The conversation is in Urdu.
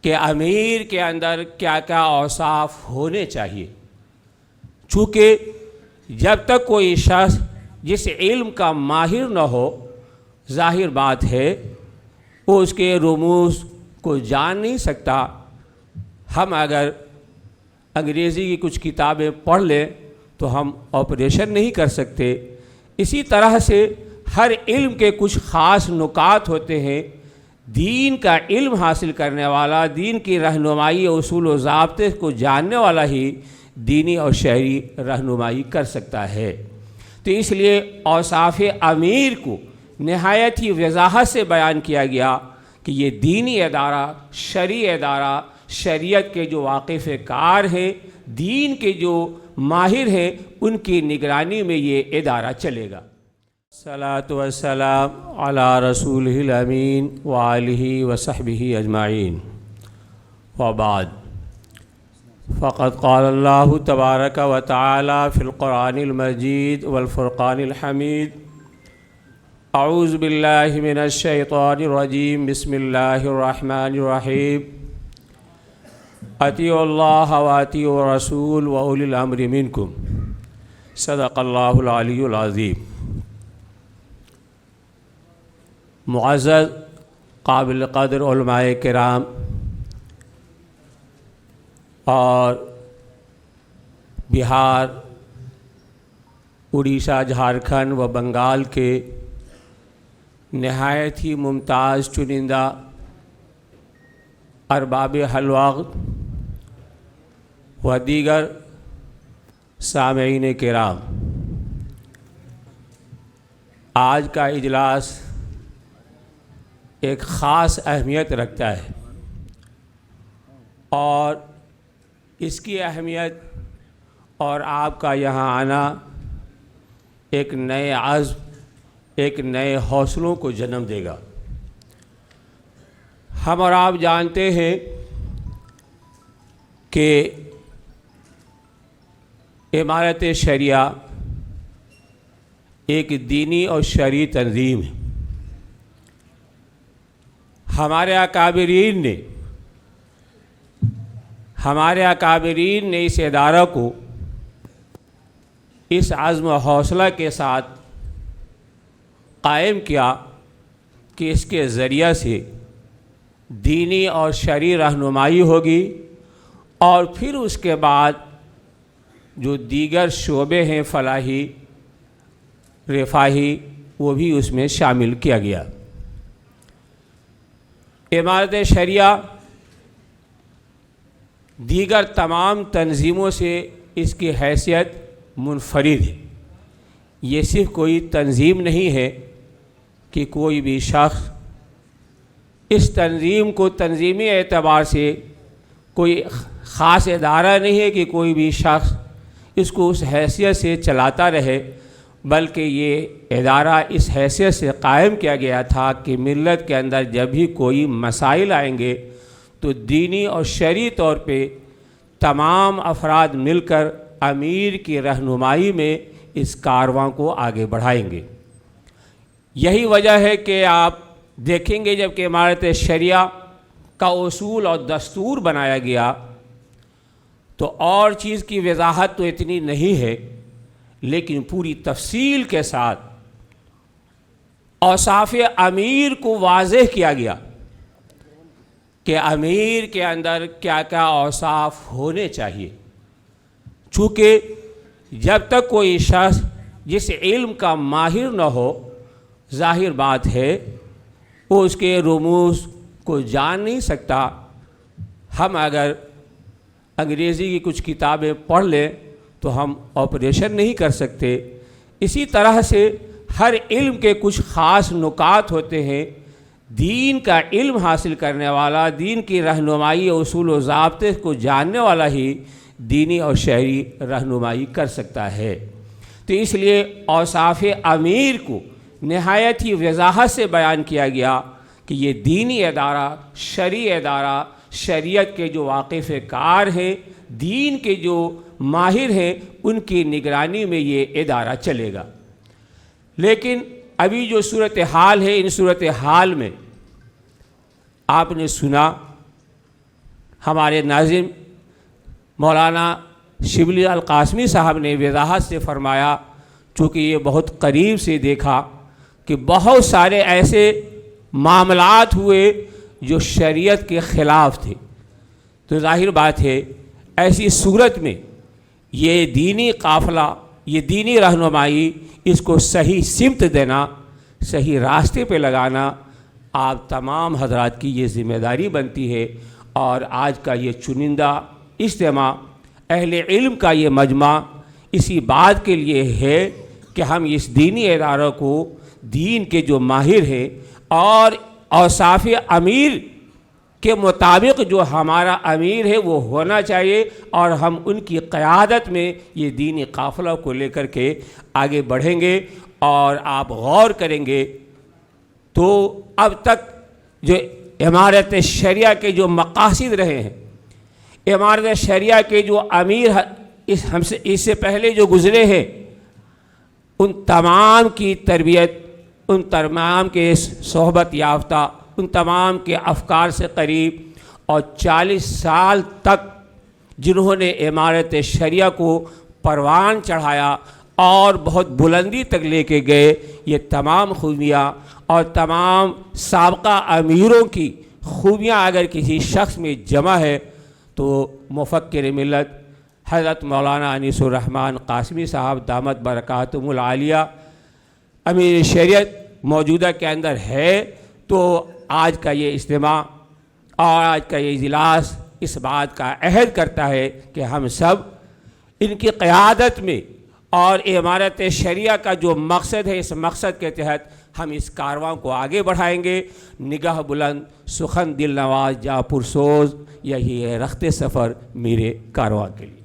کہ امیر کے اندر کیا کیا اوصاف ہونے چاہیے، چونکہ جب تک کوئی شخص جس علم کا ماہر نہ ہو، ظاہر بات ہے وہ اس کے رموز کو جان نہیں سکتا۔ ہم اگر انگریزی کی کچھ کتابیں پڑھ لیں تو ہم آپریشن نہیں کر سکتے۔ اسی طرح سے ہر علم کے کچھ خاص نکات ہوتے ہیں۔ دین کا علم حاصل کرنے والا، دین کی رہنمائی، اصول و ضابطے کو جاننے والا ہی دینی اور شرعی رہنمائی کر سکتا ہے۔ تو اس لیے اوصاف امیر کو نہایت ہی وضاحت سے بیان کیا گیا کہ یہ دینی ادارہ، شرعی ادارہ، شریعت کے جو واقف کار ہیں، دین کے جو ماہر ہیں، ان کی نگرانی میں یہ ادارہ چلے گا۔ الصلاۃ والسلام علی رسولہ الامین وآلہ وصحبہ اجمعین، وبعد، فقد قال اللہ تبارک و تعالی فی القرآن المجید والفرقان الحمید، اعوذ باللہ من الشیطان الرجیم، بسم اللہ الرحمن الرحیم، اطیعوا اللہ واطیعوا الرسول واولی الامر منکم، صدق اللہ العلی العظیم۔ معزز قابل قدر علماء کرام اور بہار، اڑیسہ، جھارکھنڈ و بنگال کے نہایت ہی ممتاز چنندہ ارباب حلوقت و دیگر سامعین کرام، آج کا اجلاس ایک خاص اہمیت رکھتا ہے، اور اس کی اہمیت اور آپ کا یہاں آنا ایک نئے عزم، ایک نئے حوصلوں کو جنم دے گا۔ ہم اور آپ جانتے ہیں کہ امارت شریعہ ایک دینی اور شرعی تنظیم ہے۔ ہمارے اکابرین نے اس ادارہ کو اس عزم و حوصلہ کے ساتھ قائم کیا کہ اس کے ذریعہ سے دینی اور شرعی رہنمائی ہوگی، اور پھر اس کے بعد جو دیگر شعبے ہیں فلاحی، رفاہی، وہ بھی اس میں شامل کیا گیا۔ امارت شریعہ دیگر تمام تنظیموں سے اس کی حیثیت منفرد ہے۔ یہ صرف کوئی تنظیم نہیں ہے کہ کوئی بھی شخص اس تنظیم کو تنظیمی اعتبار سے کوئی خاص ادارہ نہیں ہے کہ کوئی بھی شخص اس کو اس حیثیت سے چلاتا رہے، بلکہ یہ ادارہ اس حیثیت سے قائم کیا گیا تھا کہ ملت کے اندر جب بھی کوئی مسائل آئیں گے تو دینی اور شرعی طور پہ تمام افراد مل کر امیر کی رہنمائی میں اس کارواں کو آگے بڑھائیں گے۔ یہی وجہ ہے کہ آپ دیکھیں گے جب کہ امارت شریعہ کا اصول اور دستور بنایا گیا تو اور چیز کی وضاحت تو اتنی نہیں ہے، لیکن پوری تفصیل کے ساتھ اوصاف امیر کو واضح کیا گیا کہ امیر کے اندر کیا کیا اوصاف ہونے چاہیے، چونکہ جب تک کوئی شخص جس علم کا ماہر نہ ہو، ظاہر بات ہے وہ اس کے رموز کو جان نہیں سکتا۔ ہم اگر انگریزی کی کچھ کتابیں پڑھ لیں تو ہم آپریشن نہیں کر سکتے۔ اسی طرح سے ہر علم کے کچھ خاص نکات ہوتے ہیں۔ دین کا علم حاصل کرنے والا، دین کی رہنمائی، اصول و ضابطے کو جاننے والا ہی دینی اور شرعی رہنمائی کر سکتا ہے۔ تو اس لیے اوصاف امیر کو نہایت ہی وضاحت سے بیان کیا گیا کہ یہ دینی ادارہ، شرعی ادارہ، شریعت کے جو واقف کار ہیں، دین کے جو ماہر ہیں، ان کی نگرانی میں یہ ادارہ چلے گا۔ لیکن ابھی جو صورتحال ہے، ان صورتحال میں آپ نے سنا ہمارے ناظم مولانا شبلی القاسمی صاحب نے وضاحت سے فرمایا، چونکہ یہ بہت قریب سے دیکھا کہ بہت سارے ایسے معاملات ہوئے جو شریعت کے خلاف تھے، تو ظاہر بات ہے ایسی صورت میں یہ دینی قافلہ، یہ دینی رہنمائی، اس کو صحیح سمت دینا، صحیح راستے پہ لگانا آپ تمام حضرات کی یہ ذمہ داری بنتی ہے۔ اور آج کا یہ چنندہ اجتماع، اہل علم کا یہ مجمع اسی بات کے لیے ہے کہ ہم اس دینی اداروں کو دین کے جو ماہر ہیں اور اوصاف امیر کے مطابق جو ہمارا امیر ہے وہ ہونا چاہیے، اور ہم ان کی قیادت میں یہ دینی قافلہ کو لے کر کے آگے بڑھیں گے۔ اور آپ غور کریں گے تو اب تک جو امارت شریعہ کے جو مقاصد رہے ہیں، امارت شریعہ کے جو امیر اس سے پہلے جو گزرے ہیں، ان تمام کی تربیت، ان تمام کے صحبت یافتہ، ان تمام کے افکار سے قریب، اور 40 سال تک جنہوں نے امارت شریعہ کو پروان چڑھایا اور بہت بلندی تک لے کے گئے، یہ تمام خوبیاں اور تمام سابقہ امیروں کی خوبیاں اگر کسی شخص میں جمع ہے تو مفکر ملت حضرت مولانا انیس الرحمن قاسمی صاحب دامت برکاتہم العالیہ امیر شریعت موجودہ کے اندر ہے۔ تو آج کا یہ اجتماع اور آج کا یہ اجلاس اس بات کا عہد کرتا ہے کہ ہم سب ان کی قیادت میں اور امارت شریعہ کا جو مقصد ہے، اس مقصد کے تحت ہم اس کارواں کو آگے بڑھائیں گے۔ نگاہ بلند سخن دل نواز جاں پرسوز، یہی ہے رخت سفر میرے کارواں کے لیے۔